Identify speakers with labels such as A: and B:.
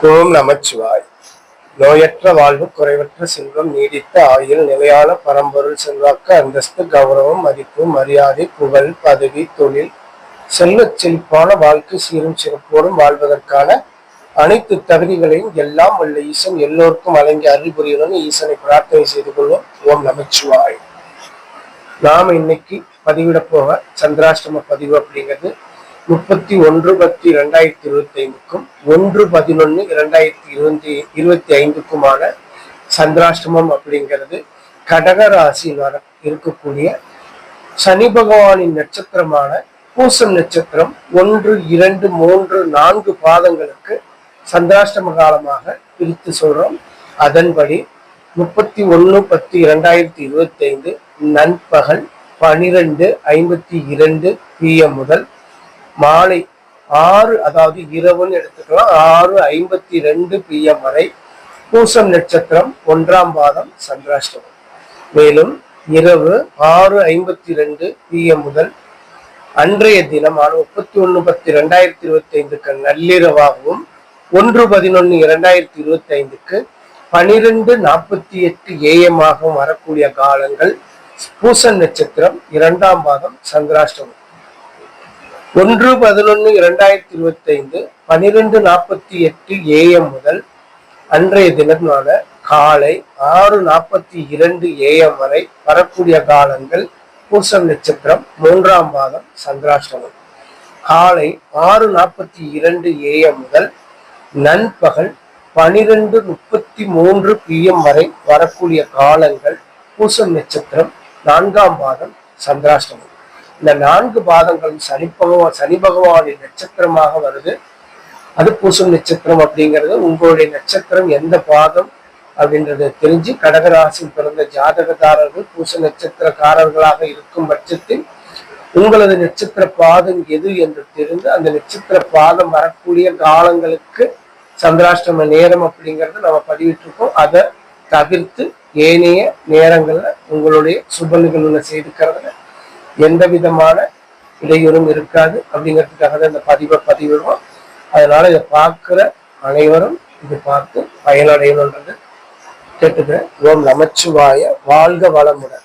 A: ஓம் நமச்சிவாய். நோயற்ற வாழ்வு, குறைவற்ற செல்வம், நீடித்த ஆயுள், நிலையான பரம்பொருள், செல்வாக்கு, அந்தஸ்து, கௌரவம், மதிப்பு, மரியாதை, புகழ், பதவி, தொழில், செல்வச் செழிப்பான வாழ்க்கை சீரும் சிறப்போடும் வாழ்வதற்கான அனைத்து தகுதிகளையும் எல்லாம் உள்ள ஈசன் எல்லோருக்கும் வழங்கி அருள் புரியணும்னு ஈசனை பிரார்த்தனை செய்து கொள்வோம். ஓம் நமச்சிவாய். நாம இன்னைக்கு பதிவிட போக சந்திராஷ்டம பதிவு அப்படிங்கிறது 31/10/2025க்கும் 1/11/2025க்குமான சந்திராஷ்டமம் அப்படிங்கிறது கடக ராசியில் வர இருக்கக்கூடிய சனி பகவானின் நட்சத்திரமான பூசம் நட்சத்திரம் 1, 2, 3, 4 பாதங்களுக்கு சந்திராஷ்டம காலமாக பிரித்து சொல்றோம். அதன்படி 31/10/2025 நண்பகல் 12:52 PM முதல் மாலை 6, அதாவது இரவுன்னு எடுத்துக்கலாம், 6:52 PM வரை பூசம் நட்சத்திரம் 1ஆம் பாதம் சந்திராஷ்டமம். மேலும் இரவு 6:52 PM முதல் அன்றைய தினமான 31/10/2025க்கு நள்ளிரவாகவும் 1/11/2025க்கு 12:48 AM ஆகவும் வரக்கூடிய காலங்கள் பூசம் நட்சத்திரம் 2ஆம் பாதம் சந்திராஷ்டமம். 1/11/2025 12:48 AM முதல் அன்றைய தினமான காலை 6:42 AM வரை வரக்கூடிய காலங்கள் பூசம் நட்சத்திரம் 3ஆம் பாதம் சந்திராஷ்டமம். காலை 6:42 AM முதல் நண்பகல் 12:33 PM வரை வரக்கூடிய காலங்கள் பூசம் நட்சத்திரம் 4ஆம் பாதம் சந்திராஷ்டமம். இந்த 4 பாதங்களும் சனி பகவானின் நட்சத்திரமாக வருது. அது பூசம் நட்சத்திரம் அப்படிங்கிறது உங்களுடைய நட்சத்திரம் எந்த பாதம் அப்படின்றத தெரிஞ்சு கடகராசியில் பிறந்த ஜாதகதாரர்கள் பூச நட்சத்திரக்காரர்களாக இருக்கும் பட்சத்தில் உங்களது நட்சத்திர பாதம் எது என்று தெரிந்து அந்த நட்சத்திர பாதம் வரக்கூடிய காலங்களுக்கு சந்திராஷ்டம நேரம் அப்படிங்கிறது நம்ம பதிவிட்டிருக்கோம். அதை தவிர்த்து ஏனைய நேரங்கள்ல உங்களுடைய சுப நிகழ்வுகளை செய்துக்கிறதுல எந்த விதமான இடையூறும் இருக்காது அப்படிங்கிறதுக்காக தான் இந்த பதிவிடுவோம். அதனால இதை பார்க்கிற அனைவரும் இதை பார்த்து பயனடையணுன்றது கேட்டுக்கிறேன். ஓம் நமச்சிவாய. வாழ்க வளமுடன்.